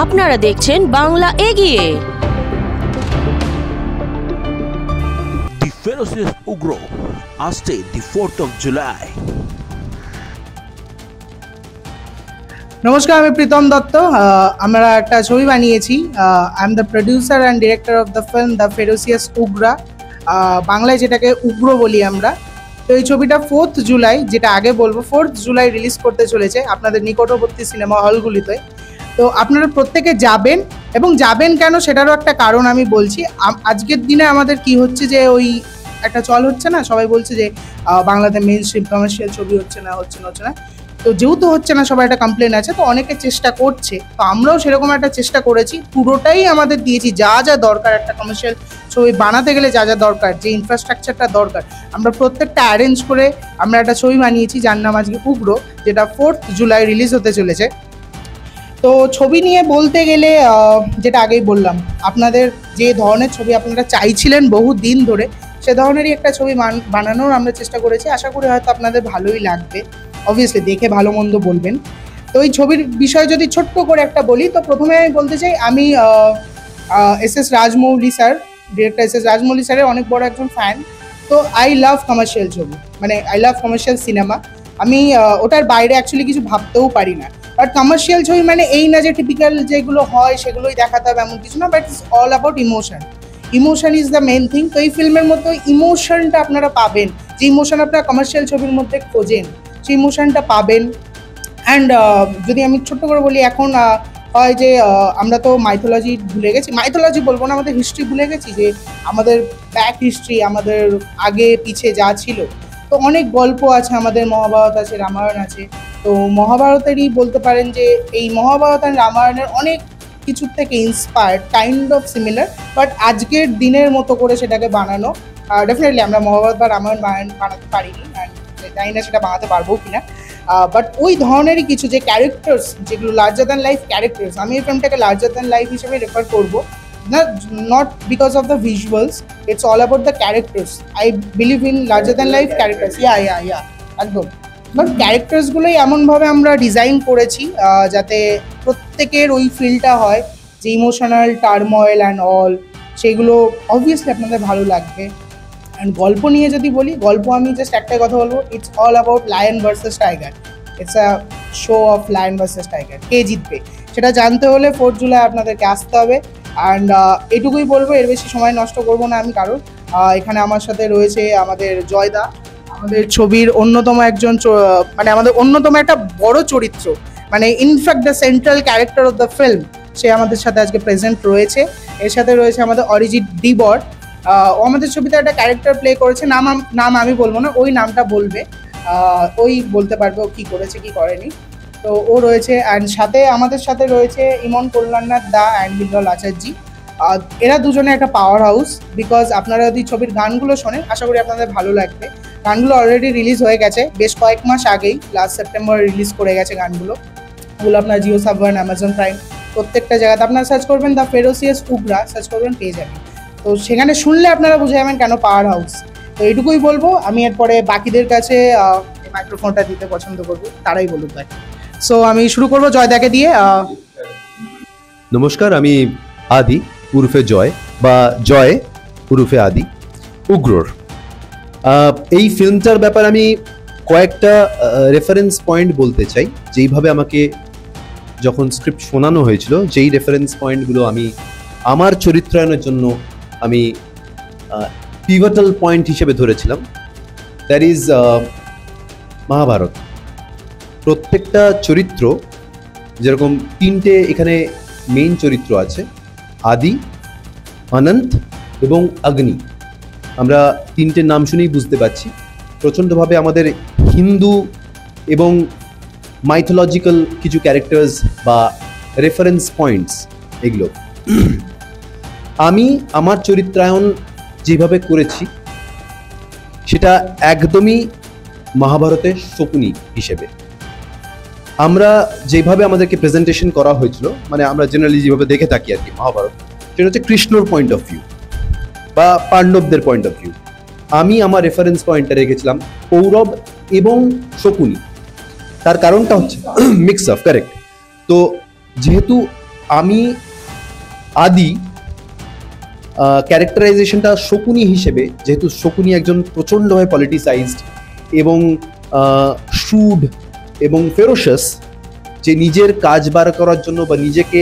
আপনারা দেখছেন বাংলা এগিয়ে। The Ferocious Ugro আসছে the 4th of July। নমস্কার, আমি প্রীতম দত্ত। আমরা একটা ছবি বানিয়েছি। I am the producer and director of the film the ferocious Ugra, বাংলায় যেটাকে উগ্র বলি আমরা। তো এই ছবিটা 4th জুলাই, যেটা আগে বলবো 4th জুলাই রিলিজ করতে চলেছে আপনাদের নিকটবর্তী সিনেমা হলগুলিতে। তো আপনারা প্রত্যেকে যাবেন, এবং যাবেন কেন সেটারও একটা কারণ আমি বলছি। আজকের দিনে আমাদের কি হচ্ছে যে ওই একটা চল হচ্ছে না, সবাই বলছে যে বাংলাতে মেইন স্ট্রিম কমার্শিয়াল ছবি হচ্ছে না। তো যেহেতু হচ্ছে না, সবার একটা কমপ্লেন আছে, তো অনেকে চেষ্টা করছে। তো আমরাও সেরকম একটা চেষ্টা করেছি, পুরোটাই আমাদের দিয়েছি যা যা দরকার একটা কমার্শিয়াল ছবি বানাতে গেলে যা যা দরকার, যে ইনফ্রাস্ট্রাকচারটা দরকার, আমরা প্রত্যেকটা অ্যারেঞ্জ করে আমরা একটা ছবি বানিয়েছি যার নাম আজকে উগ্র, যেটা 4th জুলাই রিলিজ হতে চলেছে। তো ছবি নিয়ে বলতে গেলে যেটা আগেই বললাম, আপনাদের যে ধরনের ছবি আপনারা চাইছিলেন বহু দিন ধরে, সে ধরনেরই একটা ছবি বানানোর আমরা চেষ্টা করেছি। আশা করি হয়তো আপনাদের ভালোই লাগবে। অবভিয়াসলি দেখে ভালো মন্দ বলবেন। তো এই ছবির বিষয়ে যদি ছোট্ট করে একটা বলি, তো প্রথমে আমি বলতে চাই আমি এস রাজমৌলি স্যার, ডিরেক্টর এস রাজমৌলি স্যারের অনেক বড় একজন ফ্যান। তো আই লাভ কমার্শিয়াল ছবি, মানে আই লাভ কমার্শিয়াল সিনেমা। আমি ওটার বাইরে অ্যাকচুয়ালি কিছু ভাবতেও পারি না। বাট কমার্শিয়াল ছবি মানে এই না যে টিপিক্যাল যেগুলো হয় সেগুলোই দেখাতে হবে এমন কিছু না, but it's all about emotion. Emotion is the main thing. তো এই ফিল্মের মধ্যে ইমোশনটা আপনারা পাবেন, যে ইমোশন আপনারা কমার্শিয়াল ছবির মধ্যে খোঁজেন, সেই ইমোশনটা পাবেন। অ্যান্ড যদি আমি ছোট্ট করে বলি, এখন হয় যে আমরা তো মাইথোলজি ভুলে গেছি, মাইথোলজি বলবো না, আমাদের হিস্ট্রি ভুলে গেছি, যে আমাদের ব্যাক হিস্ট্রি, আমাদের আগে পিছে যা ছিল। তো অনেক গল্প আছে আমাদের, মহাভারত আছে, রামায়ণ আছে। তো মহাভারতেরই বলতে পারেন যে এই মহাভারত আর রামায়ণের অনেক কিছুর থেকে inspired, kind of similar, but আজকের দিনের মতো করে সেটাকে বানানো। ডেফিনেটলি আমরা মহাভারত বা রামায়ণ বানাতে পারিনি, অ্যান্ড জানি না সেটা বানাতে পারবো কিনা। বাট ওই ধরনেরই কিছু যে ক্যারেক্টার্স, যেগুলো লার্জার দ্যান লাইফ ক্যারেক্টার্স, আমি এই ফিল্মটাকে লার্জার দ্যান লাইফ হিসেবে রেফার করবো না, not because of the visuals, it's all about the characters. I believe in larger than life characters. Yeah একদম। বাট ক্যারেক্টার্সগুলোই এমনভাবে আমরা ডিজাইন করেছি যাতে প্রত্যেকের ওই ফিলটা হয়, যে ইমোশনাল টার্ময়েল অ্যান্ড অল, সেগুলো অবভিয়াসলি আপনাদের ভালো লাগবে। অ্যান্ড গল্প নিয়ে যদি বলি, গল্প আমি জাস্ট একটাই কথা বলবো, it's all about lion versus tiger. It's a show of lion versus tiger. কে জিতবে সেটা জানতে হলে 4th জুলাই আপনাদেরকে আসতে হবে। অ্যান্ড এটুকুই বলবো, এর বেশি সময় নষ্ট করবো না আমি কারণ। এখানে আমার সাথে রয়েছে আমাদের জয়দা, আমাদের ছবির অন্যতম একজন, মানে আমাদের অন্যতম একটা বড় চরিত্র, মানে in fact the central character of the film, সে আমাদের সাথে আজকে প্রেজেন্ট রয়েছে। এর সাথে রয়েছে আমাদের অরিজিৎ ডিবর। ও আমাদের ছবিতে একটা ক্যারেক্টার প্লে করেছে, নাম আমি বলবো না, ওই নামটা বলবে, ওই বলতে পারবে ও কী করেছে কী করেনি। তো ও রয়েছে। অ্যান্ড আমাদের সাথে রয়েছে ইমন কল্যাণনাথ দা অ্যান্ড বিল্লাল আচার্যি। এরা দুজনে একটা পাওয়ার হাউস। বিকজ আপনারা যদি ছবির গানগুলো শোনেন, আশা করি আপনাদের ভালো লাগবে। গানগুলো অলরেডি রিলিজ হয়ে গেছে বেশ কয়েক মাস আগেই, লাস্ট সেপ্টেম্বর রিলিজ করে গেছে গানগুলো। ওগুলো আপনার জিও সাবওয়ান, অ্যামাজন প্রাইম, প্রত্যেকটা জায়গাতে আপনারা সার্চ করবেন দ্য ফেরোসিয়াস উগ্রা, সার্চ করবেন পেয়ে যাবেন। তো সেখানে শুনলে আপনারা বুঝে যাবেন কেন পাওয়ার হাউস। তো এইটুকুই বলবো। আমি এরপরে বাকিদের কাছে মাইক্রোফোনটা দিতে পছন্দ করবো, তারাই বলুক ভাই। সো আমি শুরু করবো জয়দাকে দিয়ে। নমস্কার, আমি আদি উরফে জয়, বা জয় উরফে আদি, উগ্রর। এই ফিল্মটার ব্যাপারে আমি কয়েকটা রেফারেন্স পয়েন্ট বলতে চাই। যেইভাবে আমাকে যখন স্ক্রিপ্ট শোনানো হয়েছিল, যেই রেফারেন্স পয়েন্টগুলো আমি আমার চরিত্রায়নের জন্য আমি পিভটাল পয়েন্ট হিসেবে ধরেছিলাম, দ্যাট ইজ মহাভারত। প্রত্যেকটা চরিত্র, যেরকম 3টে এখানে মেইন চরিত্র আছে, আদি, অনন্ত এবং অগ্নি। আমরা 3টে নাম শুনেই বুঝতে পারছি প্রচণ্ডভাবে আমাদের হিন্দু এবং মাইথোলজিক্যাল কিছু ক্যারেক্টার্স বা রেফারেন্স পয়েন্টস এগুলো। আমি আমার চরিত্রায়ন যেভাবে করেছি সেটা একদমই মহাভারতের শকুনি হিসেবে। আমরা যেভাবে আমাদেরকে প্রেজেন্টেশন করা হয়েছিল, মানে আমরা জেনারেলি যেভাবে দেখে থাকি আর কি মহাভারত, সেটা হচ্ছে কৃষ্ণর পয়েন্ট অফ ভিউ বা পাণ্ডবদের পয়েন্ট অফ ভিউ। আমি আমার রেফারেন্স পয়েন্টটা রেখেছিলাম কৌরব এবং শকুনি। তার কারণটা হচ্ছে মিক্স আপ, কারেক্ট। তো যেহেতু আমি আদি ক্যারেক্টারাইজেশনটা শকুনি হিসেবে, যেহেতু শকুনি একজন প্রচণ্ডভাবে পলিটিসাইজড এবং শ্রুড এবং ফেরোশাস, যে নিজের কাজ বার করার জন্য বা নিজেকে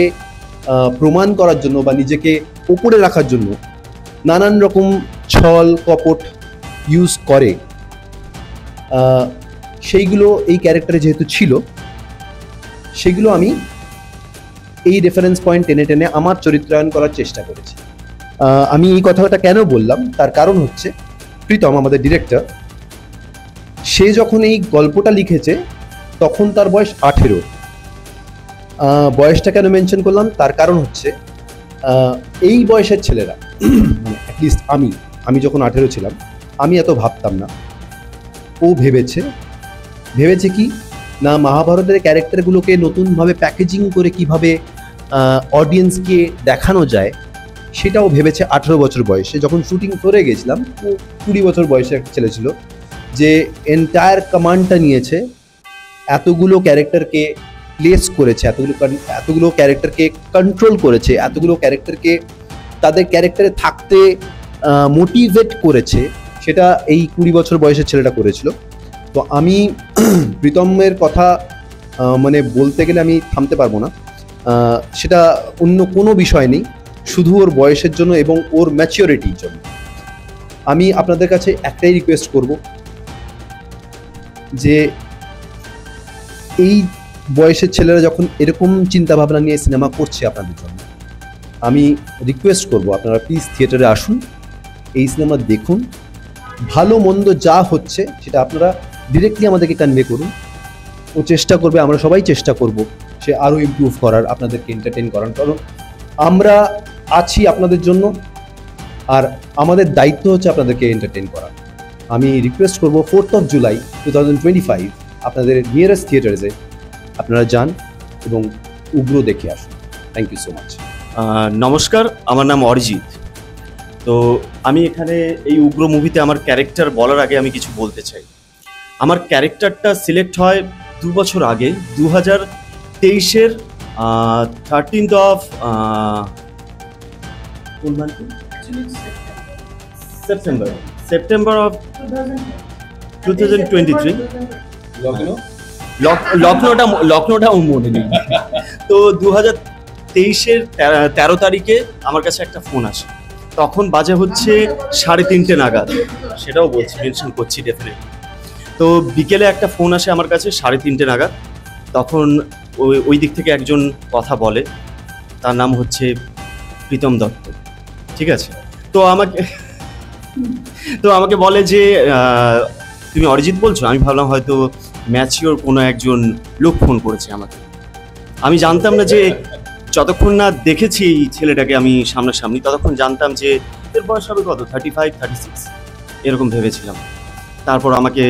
প্রমাণ করার জন্য বা নিজেকে ওপরে রাখার জন্য নানান রকম ছল কপট ইউজ করে, সেইগুলো এই ক্যারেক্টারে যেহেতু ছিল, সেগুলো আমি এই রেফারেন্স পয়েন্ট টেনে টেনে আমার চরিত্রায়ন করার চেষ্টা করেছি। আমি এই কথাটা কেন বললাম, তার কারণ হচ্ছে প্রীতম আমাদের ডিরেক্টর, সে যখন এই গল্পটা লিখেছে তখন তার বয়স 18। বয়সটা কেন মেনশন করলাম, তার কারণ হচ্ছে এই বয়সের ছেলেরা, মানে অ্যাটলিস্ট আমি যখন 18 ছিলাম, আমি এত ভাবতাম না। ও ভেবেছে কি না, মহাভারতের ক্যারেক্টারগুলোকে নতুনভাবে প্যাকেজিং করে কিভাবে অডিয়েন্সকে দেখানো যায়, সেটাও ভেবেছে 18 বছর বয়সে। যখন শুটিং করে গেছিলাম, ও 20 বছর বয়সে একটা ছেলে ছিল, যে এন্টায়ার কমান্ডটা নিয়েছে, এতগুলো ক্যারেক্টারকে প্লেস করেছে, এতগুলো ক্যারেক্টারকে কন্ট্রোল করেছে, এতগুলো ক্যারেক্টারকে তাদের ক্যারেক্টারে থাকতে মোটিভেট করেছে, সেটা এই 20 বছর বয়সের ছেলেটা করেছিল। তো আমি প্রীতমের কথা মানে বলতে গেলে আমি থামতে পারবো না, সেটা অন্য কোনো বিষয় নেই, শুধু ওর বয়সের জন্য এবং ওর ম্যাচিওরিটির জন্য। আমি আপনাদের কাছে একটাই রিকোয়েস্ট করব, যে এই বয়সের ছেলেরা যখন এরকম চিন্তাভাবনা নিয়ে সিনেমা করছে আপনাদের জন্য, আমি রিকোয়েস্ট করব আপনারা প্লিজ থিয়েটারে আসুন, এই সিনেমা দেখুন, ভালো মন্দ যা হচ্ছে সেটা আপনারা ডিরেক্টলি আমাদেরকে কনভে করুন। ও চেষ্টা করবে, আমরা সবাই চেষ্টা করব সে আরও ইমপ্রুভ করার, আপনাদেরকে এন্টারটেইন করার, কারণ আমরা আছি আপনাদের জন্য, আর আমাদের দায়িত্ব হচ্ছে আপনাদেরকে এন্টারটেইন করা। আমি রিকোয়েস্ট করব 4th of July 2025 আপনাদের নিয়ারেস্ট থিয়েটারে আপনারা যান এবং উগ্র দেখে আসুন। Thank you so much. নমস্কার, আমার নাম অরিজিৎ। তো আমি এখানে এই উগ্র মুভিতে আমার ক্যারেক্টার বলার আগে আমি কিছু বলতে চাই। আমার ক্যারেক্টারটা সিলেক্ট হয় 2 বছর আগে, 2023-এর 13th of সেপ্টেম্বর of 2023। লখনৌটা মনে নেই। তো 2023-এর 13 তারিখে আমার কাছে একটা ফোন আসে, তখন বাজে হচ্ছে 3:30 নাগাদ, সেটাও বলছি, মেনশন করছি ডেফিনেটলি। তো বিকেলে একটা ফোন আসে আমার কাছে 3:30 নাগাদ, তখন ওই দিক থেকে একজন কথা বলে, তার নাম হচ্ছে প্রীতম দত্ত, ঠিক আছে। তো আমাকে বলে যে তুমি অরিজিৎ বলছো? আমি ভাবলাম হয়তো ম্যাচিওর কোনো একজন লোক ফোন করেছে আমাকে। আমি জানতাম না যে, যতক্ষণ না দেখেছি এই ছেলেটাকে আমি সামনাসামনি, ততক্ষণ জানতাম যে এর বয়স হবে কত, 35-36 এরকম ভেবেছিলাম। তারপর আমাকে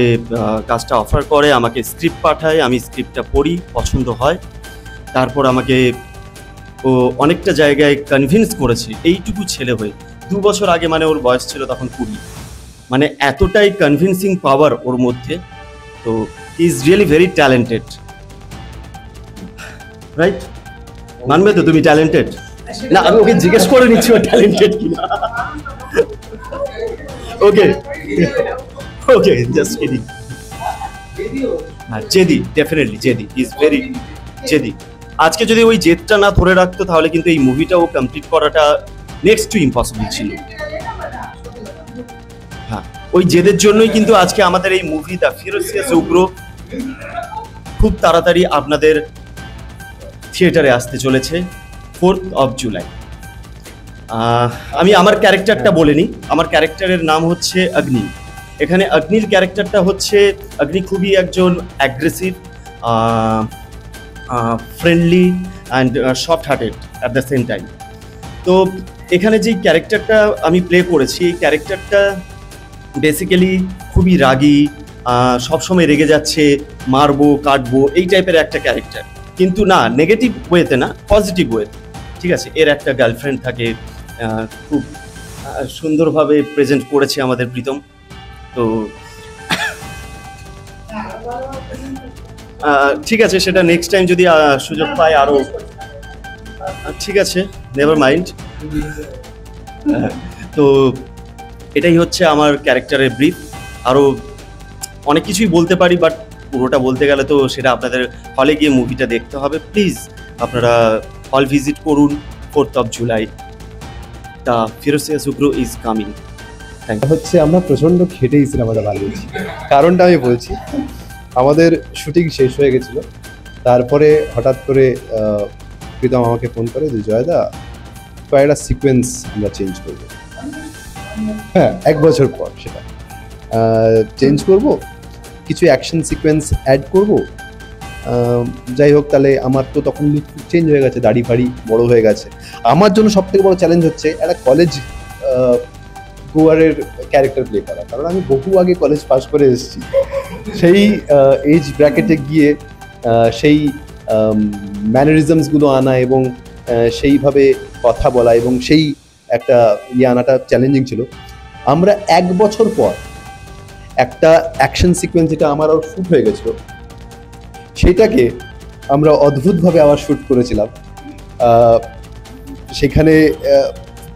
কাজটা অফার করে, আমাকে স্ক্রিপ্ট পাঠায়, আমি স্ক্রিপ্টটা পড়ি, পছন্দ হয়। তারপর আমাকে ও অনেকটা জায়গায় কনভিন্স করেছে, এইটুকু ছেলে হয়ে 2 বছর আগে, মানে ওর বয়স ছিল তখন 20, মানে এতটাই কনভিন্সিং পাওয়ার ওর মধ্যে। তো he is really very talented, right? মানবে তো তুমি ট্যালেন্টেড? না, আমি ওকে জিজ্ঞেস করে নিচ্ছি ও ট্যালেন্টেড কিনা। ওকে ওকে, জাস্ট কিডিং। হ্যাঁ, জেদি, ডেফিনেটলি জেদি, হি ইজ ভেরি জেদি। আজকে যদি ওই জেদটা না ধরে রাখতো, তাহলে কিন্তু এই মুভিটাও কমপ্লিট করাটা নেক্সট টু ইম্পসিবল ছিল। হ্যাঁ, ওই জেদের জন্যই কিন্তু আজকে আমাদের এই মুভি দ্য ফেরোসিয়াস উগ্র খুব তাড়াতাড়ি আপনাদের থিয়েটারে আসতে চলেছে 4th of July। আমি আমার ক্যারেক্টারটা বলে নিই। আমার ক্যারেক্টারের নাম হচ্ছে অগ্নি। এখানে অগ্নির ক্যারেক্টারটা হচ্ছে, অগ্নি খুবই একজন aggressive, friendly and soft hearted at the same time. তো এখানে যেই ক্যারেক্টারটা আমি প্লে করেছি, এই ক্যারেক্টারটা বেসিক্যালি খুবই রাগী, সবসময় রেগে যাচ্ছে, মারবো কাটবো এই টাইপের একটা ক্যারেক্টার, কিন্তু না নেগেটিভ ওয়েতে না, পজিটিভ ওয়েতে, ঠিক আছে। এর একটা গার্লফ্রেন্ড থাকে, খুব সুন্দরভাবে প্রেজেন্ট করেছে আমাদের প্রীতম। তো ঠিক আছে, সেটা নেক্সট টাইম যদি সুযোগ পাই আরও ঠিক আছে, নেভার মাইন্ড। তো এটাই হচ্ছে আমার ক্যারেক্টারের ব্রিফ। আরও অনেক কিছুই বলতে পারি, বাট পুরোটা বলতে গেলে তো সেটা আপনাদের হলে গিয়ে মুভিটা দেখতে হবে। প্লিজ আপনারা হল ভিজিট করুন 4th July. The ferocious Ugra is coming. হচ্ছে আমরা প্রচন্ড খেটেই সিনেমাটা বানিয়েছি। কারণটা আমি বলছি, আমাদের শুটিং শেষ হয়ে গেছিল, তারপরে হঠাৎ করে প্রীতম আমাকে ফোন করে যে জয়দা কয়েকটা সিকোয়েন্স আমরা চেঞ্জ করবো। হ্যাঁ, 1 বছর পর সেটা চেঞ্জ করব, কিছু অ্যাকশন সিকোয়েন্স অ্যাড করব। যাই হোক, তাহলে আমার তো তখন লুক চেঞ্জ হয়ে গেছে, দাড়ি ফাড়ি বড় হয়ে গেছে। আমার জন্য সব থেকে বড় চ্যালেঞ্জ হচ্ছে একটা কলেজ গোয়ারের ক্যারেক্টার প্লে করা, কারণ আমি বহু আগে কলেজ পাস করে এসেছি। সেই এজ ব্র্যাকেটে গিয়ে সেই ম্যানারিজমসগুলো আনা এবং সেইভাবে কথা বলা এবং সেই একটা আনাটা চ্যালেঞ্জিং ছিল। আমরা 1 বছর পর একটা অ্যাকশন সিকোয়েন্স যেটা আমার আর শ্যুট হয়ে গেছিলো, সেটাকে আমরা অদ্ভুতভাবে আবার শ্যুট করেছিলাম। সেখানে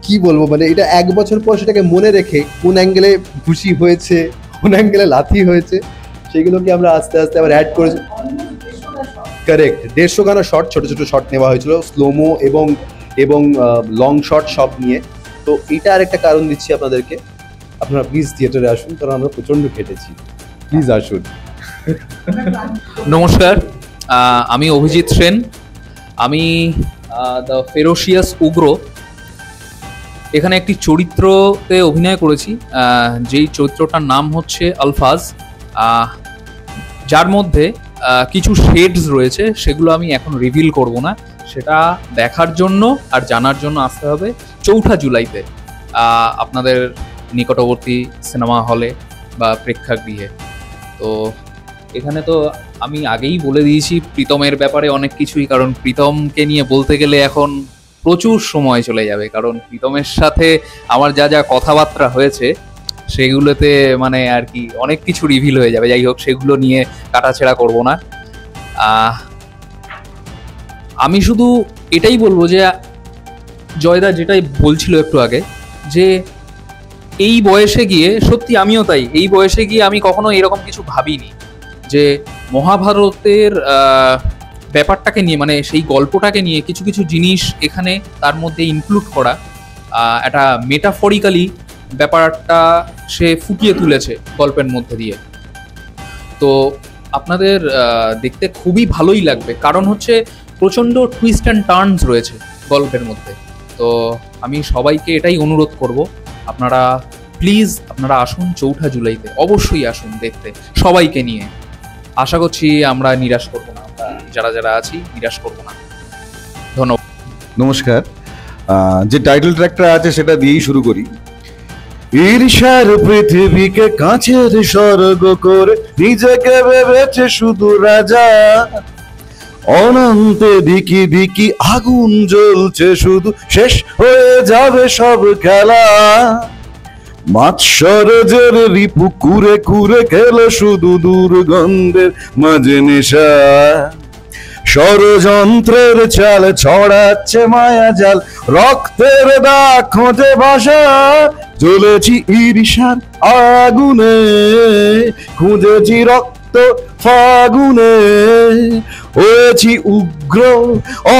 কি বলবো, মানে এটা 1 বছর পর সেটাকে মনে রেখে কোন অ্যাঙ্গেলে ঘুষি হয়েছে, কোন অ্যাঙ্গেলে লাথি হয়েছে, সেগুলোকে আমরা আস্তে আস্তে আবার অ্যাড করেছি। কারেক্ট, 150 খানা শট, ছোট ছোট শট নেওয়া হয়েছিল, স্লোমো এবং লং শট সব নিয়ে। তো এটা আরেকটা কারণ দিচ্ছি আপনাদেরকে, আপনারা প্লিজ থিয়েটারে আসুন, কারণ আমরা প্রচন্ড কেটেছি। প্লিজ আসুন। নমস্কার, আমি অভিজিৎ সেন। আমি দ্য ফেরোসিয়াস উগ্র এখানে একটি চরিত্রতে অভিনয় করেছি, যেই চরিত্রটার নাম হচ্ছে আলফাজ, যার মধ্যে কিছু শেডস রয়েছে, সেগুলো আমি এখন রিভিল করব না। সেটা দেখার জন্য আর জানার জন্য আসতে হবে 4 জুলাইতে আপনাদের নিকটবর্তী সিনেমা হলে বা প্রেক্ষাগৃহে। তো এখানে তো আমি আগেই বলে দিয়েছি প্রীতমের ব্যাপারে অনেক কিছুই, কারণ প্রীতমকে নিয়ে বলতে গেলে এখন প্রচুর সময় চলে যাবে, কারণ প্রীতমের সাথে আমার যা যা কথাবার্তা হয়েছে সেগুলোতে মানে আর কি অনেক কিছু রিভিল হয়ে যাবে। যাই হোক, সেগুলো নিয়ে কাটাছেড়া করব না। আমি শুধু এটাই বলবো যে জয়দা যেটাই বলছিল একটু আগে, যে এই বয়সে গিয়ে, সত্যি আমিও তাই, এই বয়সে গিয়ে আমি কখনো এরকম কিছু ভাবিনি যে মহাভারতের ব্যাপারটাকে নিয়ে, মানে সেই গল্পটাকে নিয়ে কিছু কিছু জিনিস এখানে তার মধ্যে ইনক্লুড করা, একটা মেটাফরিক্যালি ব্যাপারটা সে ফুটিয়ে তুলেছে গল্পের মধ্যে দিয়ে। তো আপনাদের দেখতে খুবই ভালোই লাগবে, কারণ হচ্ছে প্রচণ্ড টুইস্ট অ্যান্ড টার্নস রয়েছে গল্পের মধ্যে। তো আমি সবাইকে এটাই অনুরোধ করব, আপনারা প্লিজ আপনারা আসুন 4 জুলাইতে, অবশ্যই আসুন দেখতে, সবাইকে নিয়ে। আশা করছি আমরা নিরাশ করব না, আমরা যারা যারা আছি নিরাশ করব না। ধন্যবাদ। নমস্কার, যে টাইটেল ট্র্যাকটা আছে সেটা দিয়েই শুরু করি। ঈর্ষার পৃথিবীকে কাছের স্বর্গ করে নিজেকে ভেবেছে শুধু রাজা, অনন্তে দিকি দিকি আগুন জ্বলছে শুধু, শেষ হয়ে যাবে সব খেলা। মাৎসর্যের রিপু কুরে কুরে খেলো শুধু দুর্গন্ধের মাঝে নেশা, ষড়যন্ত্রের চাল ছড়াচ্ছে মায়া জাল, রক্তের দাগ খোঁজে ভাষা, জ্বলেছি ঈর্ষার আগুনে, খুঁজেছি রক্ত ফাগুনে, হয়েছি উগ্র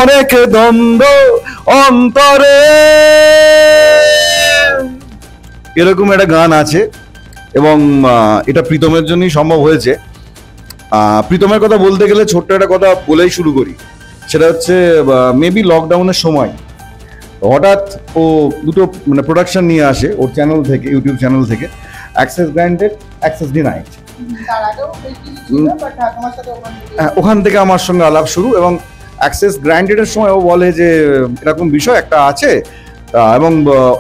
অনেক দ্বন্দ্ব অন্তরে। এরকম একটা গান আছে এবং এটা প্রীতমের জন্যই সম্ভব হয়েছে। প্রীতমের কথা বলতে গেলে ছোট্ট একটা কথা বলেই শুরু করি, সেটা হচ্ছে মেবি লকডাউনের সময় হঠাৎ ও দুটো মানে প্রোডাকশন নিয়ে আসে ওর চ্যানেল থেকে, ইউটিউব চ্যানেল থেকে, অ্যাক্সেস গ্র্যান্টেড, অ্যাক্সেস ডিনাইড। ওখান থেকে আমার সঙ্গে আলাপ শুরু, এবং অ্যাক্সেস গ্র্যান্টেডের সময় ও বলে যে এরকম বিষয় একটা আছে, এবং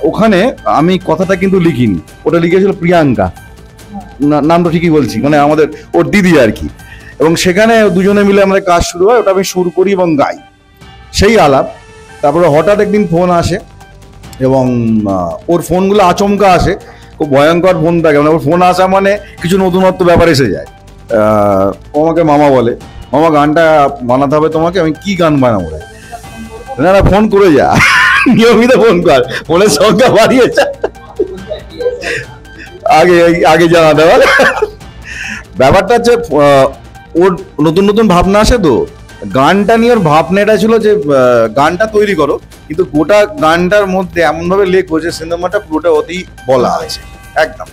ওখানে আমি কথাটা কিন্তু লিখিনি, ওটা লিখেছিল প্রিয়াঙ্কা, নামটা ঠিকই বলছি, মানে আমাদের ওর দিদি আর কি। এবং সেখানে দুজনে মিলে আমাদের কাজ শুরু হয়, ওটা আমি শুরু করি এবং গাই, সেই আলাপ। তারপরে হঠাৎ একদিন ফোন আসে, এবং ওর ফোনগুলো আচমকা আসে, খুব ভয়ঙ্কর ফোন থাকে, মানে ওর ফোন আসা মানে কিছু নতুনত্ব ব্যাপার এসে যায়। ও আমাকে মামা বলে, মামা গানটা বানাতে হবে তোমাকে। আমি কি গান বানাবো? না না, ফোন করে যা, নিয়মিত ফোন কর, ফোনের সংখ্যা বাড়িয়েছে, আগে আগে জানাতে বল। ব্যাপারটা হচ্ছে ওর নতুন নতুন ভাবনা আসে, তো গানটা নিয়ে ওর ভাবনাটা ছিল যে গানটা তৈরি করো, কিন্তু গোটা গানটার মধ্যে এমনভাবে লেখো যে সিনেমাটা পুরোটা অতি বলা আছে, একদম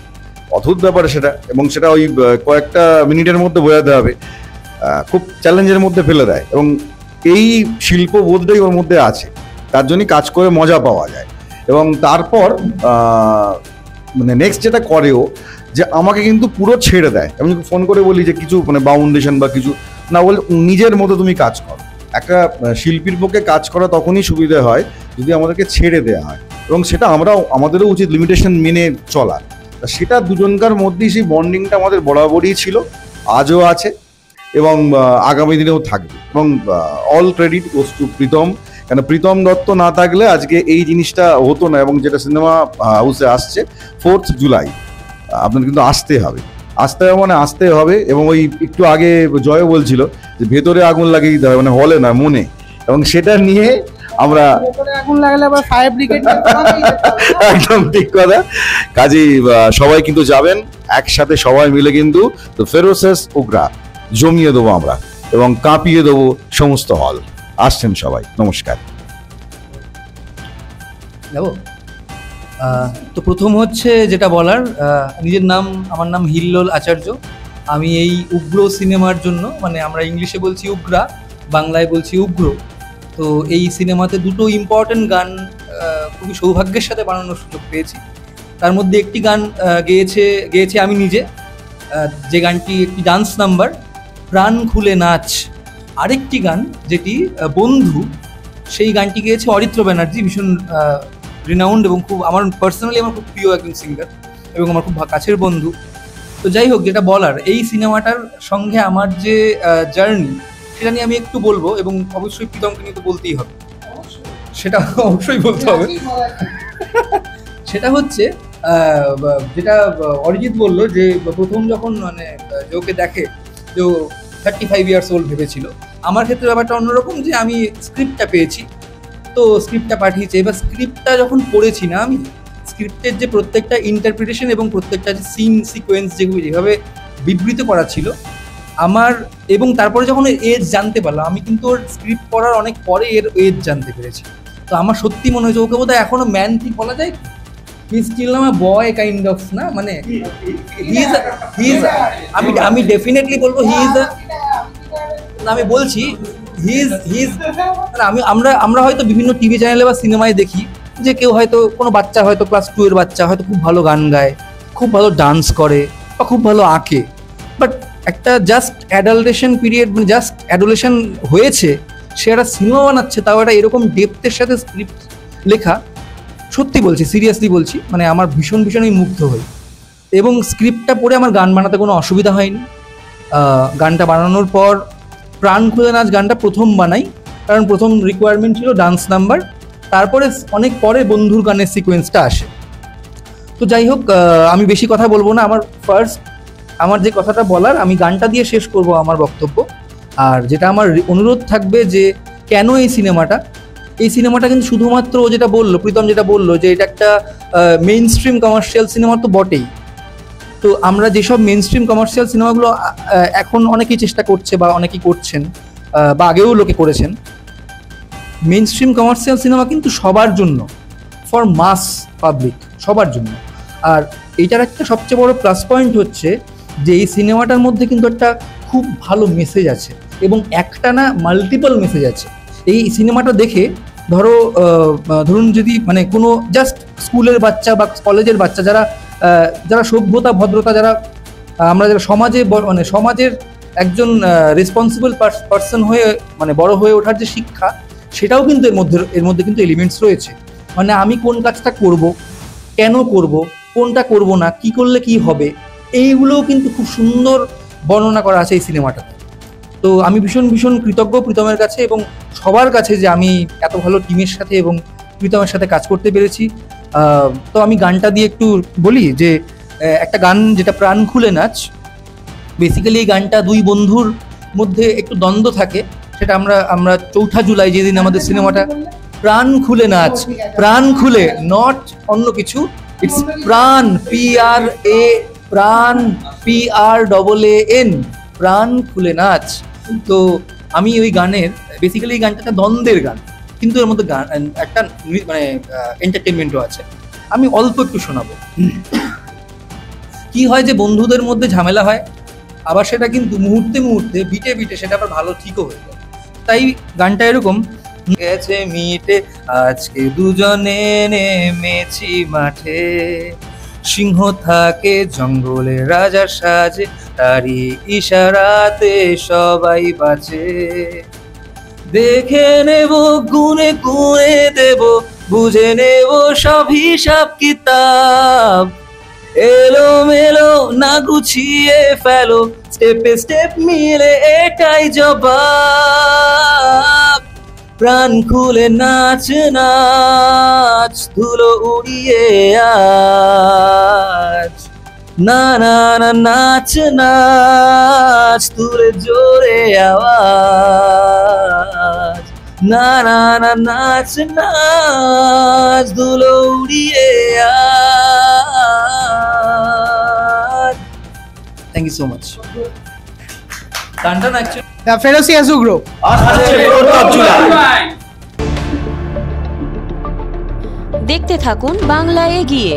অদ্ভুত ব্যাপার সেটা, এবং সেটা ওই কয়েকটা মিনিটের মধ্যে বোঝাতে হবে, খুব চ্যালেঞ্জের মধ্যে ফেলে দেয়, এবং এই শিল্পবোধটাই ওর মধ্যে আছে, তার জন্যই কাজ করে মজা পাওয়া যায়। এবং তারপর মানে নেক্সট যেটা করেও যে আমাকে কিন্তু পুরো ছেড়ে দেয়, আমি ফোন করে বলি যে কিছু মানে বাউন্ডেশন বা কিছু না বলে নিজের মতো তুমি কাজ করো। একটা শিল্পীর পক্ষে কাজ করা তখনই সুবিধা হয় যদি আমাদেরকে ছেড়ে দেওয়া হয়, এবং সেটা আমাদেরও উচিত লিমিটেশন মেনে চলা। সেটা দুজনকার মধ্যেই সেই বন্ডিংটা আমাদের বরাবরই ছিল, আজও আছে, এবং আগামী দিনেও থাকবে। এবং all credit goes to Pritam, কেন প্রীতম দত্ত না থাকলে আজকে এই জিনিসটা হতো না। এবং যেটা সিনেমা হাউসে আসছে 4th জুলাই, আপনার কিন্তু আসতে হবে মানে আসতে হবে। এবং ওই একটু আগে জয় বলছিল যে ভেতরে আগুন লাগিয়ে দিতে হবে, মানে হলে না মনে, এবং সেটা নিয়ে আমরা আগুন লাগালে আবার ফায়ার ব্রিগেড, একদম ঠিক কথা। কাজেই সবাই কিন্তু যাবেন একসাথে, সবাই মিলে কিন্তু তো ফেরোসিয়াস উগরা জমিয়ে দেবো আমরা, এবং কাঁপিয়ে দেবো সমস্ত হল। আসছেন সবাই, নমস্কার। যাবো। তো প্রথম হচ্ছে যেটা বলার, নিজের নাম, আমার নাম হিল্লোল আচার্য। আমি এই উগ্র সিনেমার জন্য, মানে আমরা ইংলিশে বলছি উগ্রা, বাংলায় বলছি উগ্র, তো এই সিনেমাতে দুটো ইম্পর্টেন্ট গান খুবই সৌভাগ্যের সাথে বানানোর সুযোগ পেয়েছি। তার মধ্যে একটি গান গেয়েছি আমি নিজে, যে গানটি একটি ডান্স নাম্বার, প্রাণ খুলে নাচ। আরেকটি গান যেটি বন্ধু, সেই গানটি গেয়েছে অরিত্র ব্যানার্জি, ভীষণ রিনাউন্ড এবং খুব আমার পার্সোনালি আমার খুব প্রিয় একজন সিঙ্গার এবং আমার খুব কাছের বন্ধু। তো যাই হোক, যেটা বলার, এই সিনেমাটার সঙ্গে আমার যে জার্নি, সেটা নিয়ে আমি একটু বলবো, এবং অবশ্যই প্রীতমকে নিয়ে তো বলতেই হবে, সেটা অবশ্যই বলতে হবে। সেটা হচ্ছে যেটা অরিজিৎ বললো যে প্রথম যখন মানে যে ওকে দেখে যে 35 ইয়ার্স ওল্ড ভেবেছিল, আমার ক্ষেত্রে ব্যাপারটা অন্যরকম, যে আমি স্ক্রিপ্টটা পেয়েছি, তো স্ক্রিপ্টটা পাঠিয়েছে। এবার স্ক্রিপ্টটা যখন পড়েছি না, আমি স্ক্রিপ্টের যে প্রত্যেকটা ইন্টারপ্রিটেশন এবং প্রত্যেকটা যে সিন সিকোয়েন্স যেগুলো যেভাবে বিবৃত করা ছিল আমার, এবং তারপরে যখন এজ জানতে পারলাম, আমি কিন্তু ওর স্ক্রিপ্ট পড়ার অনেক পরে এর এজ জানতে পেরেছি। তো আমার সত্যি মনে হয়েছে ওকে বোধহয় এখনো ম্যান ঠিক বলা যায়, হি স্টিল নাম বয় কাইন্ড অফ, না মানে আমি ডেফিনেটলি বলবো হি ইজ আমি বলছি আমরা হয়তো বিভিন্ন টিভি চ্যানেলে বা সিনেমায় দেখি যে কেউ হয়তো কোনো বাচ্চা, হয়তো ক্লাস 2 এর বাচ্চা, হয়তো খুব ভালো গান গায়, খুব ভালো ডান্স করে বা খুব ভালো আঁকে, বাট একটা জাস্ট অ্যাডাল্টেশন পিরিয়ড, মানে জাস্ট অ্যাডোলেশন হয়েছে, সে একটা সিনেমা বানাচ্ছে, তাও একটা এরকম ডেপথের সাথে স্ক্রিপ্ট লেখা। সত্যি বলছি, সিরিয়াসলি বলছি, মানে আমার ভীষণই মুগ্ধ হই। এবং স্ক্রিপ্টটা পড়ে আমার গান বানাতে কোনো অসুবিধা হয়নি। গানটা বানানোর পর প্রাণ খুলে নাচ গানটা প্রথম বানাই, কারণ প্রথম রিকোয়ারমেন্ট ছিল ডান্স নাম্বার, তারপরে অনেক পরে বন্ধুর গানের সিকোয়েন্সটা আসে। তো যাই হোক, আমি বেশি কথা বলবো না, আমার যে কথাটা বলার, আমি গানটা দিয়ে শেষ করব আমার বক্তব্য। আর যেটা আমার অনুরোধ থাকবে যে কেন এই সিনেমাটা কিন্তু শুধুমাত্র যেটা বললো প্রীতম, যেটা বললো যে এটা একটা মেইন স্ট্রিম কমার্শিয়াল সিনেমা, তো বটেই। তো আমরা যেসব মেইন স্ট্রিম কমার্শিয়াল সিনেমাগুলো এখন অনেকেই চেষ্টা করছে বা অনেকেই করছেন, বা আগেও লোকে করেছেন, মেইন স্ট্রিম কমার্শিয়াল সিনেমা কিন্তু সবার জন্য, ফর মাস পাবলিক, সবার জন্য। আর এইটার একটা সবচেয়ে বড় প্লাস পয়েন্ট হচ্ছে যে এই সিনেমাটার মধ্যে কিন্তু একটা খুব ভালো মেসেজ আছে, এবং একটা না মাল্টিপল মেসেজ আছে। এই সিনেমাটা দেখে ধরুন যদি মানে কোনো জাস্ট স্কুলের বাচ্চা বা কলেজের বাচ্চা, যারা সভ্যতা ভদ্রতা, আমরা যারা সমাজের একজন রেসপন্সিবল পার্সন হয়ে মানে বড় হয়ে ওঠার যে শিক্ষা, সেটাও কিন্তু এর মধ্যে কিন্তু এলিমেন্টস রয়েছে। মানে আমি কোন কাজটা করব, কেন করব, কোনটা করব না, কি করলে কি হবে, এইগুলোও কিন্তু খুব সুন্দর বর্ণনা করা আছে এই সিনেমাটাতে। তো আমি ভীষণ কৃতজ্ঞ প্রীতমের কাছে এবং সবার কাছে যে আমি এত ভালো টিমের সাথে এবং প্রীতমের সাথে কাজ করতে পেরেছি। তো আমি গানটা দিয়ে একটু বলি যে একটা গান যেটা প্রাণ খুলে নাচ, বেসিক্যালি এই গানটা দুই বন্ধুর মধ্যে একটু দ্বন্দ্ব থাকে, সেটা আমরা 4 জুলাই যেদিন আমাদের সিনেমাটা প্রাণ খুলে নাচ, প্রাণ খুলে, নট অন্য কিছু, ইটস প্রাণ, PRA, প্রাণ, PRAAN, প্রাণ খুলে নাচ। তো আমি ওই গানের, বেসিক্যালি এই গানটা একটা দ্বন্দ্বের গান, কিন্তু এর মধ্যে গান একটা মানে এন্টারটেনমেন্টও আছে। আমি অল্প একটু শোনাবো। কি হয় যে বন্ধুদের মধ্যে ঝামেলা হয়, আবার সেটা কিন্তু মুহূর্তে মুহূর্তে, বিটে বিটে সেটা আবার ভালো ঠিকও হয়ে যায়। তাই গানটা এরকম গেছে মিটে, আজকে দুজনে নেমেছি মাঠে, সিংহ থাকে জঙ্গলে রাজার সাজে, তারই ইশারাতে সবাই বাঁচে। দেখে নেব, গুনে গুনে দেব, বুঝে নেব সব হিসাব কিতাব, এলো মেলো না গুছিয়ে ফেলো, স্টেপে স্টেপ মিলে এটাই জবাব। প্রাণ খুলে নাচ নাচ, ধুলো উড়িয়ে আজ, না না না নাচ নাচ, তুলে জোরে আওয়াজ, না না না নাচ নাচ, ধুলো উড়িয়ে আজ। Thank you so much. গানটা না অ্যাকচুয়ালি দ্য ফেরোসিয়াস উগ্র। দেখতে থাকুন বাংলা এগিয়ে।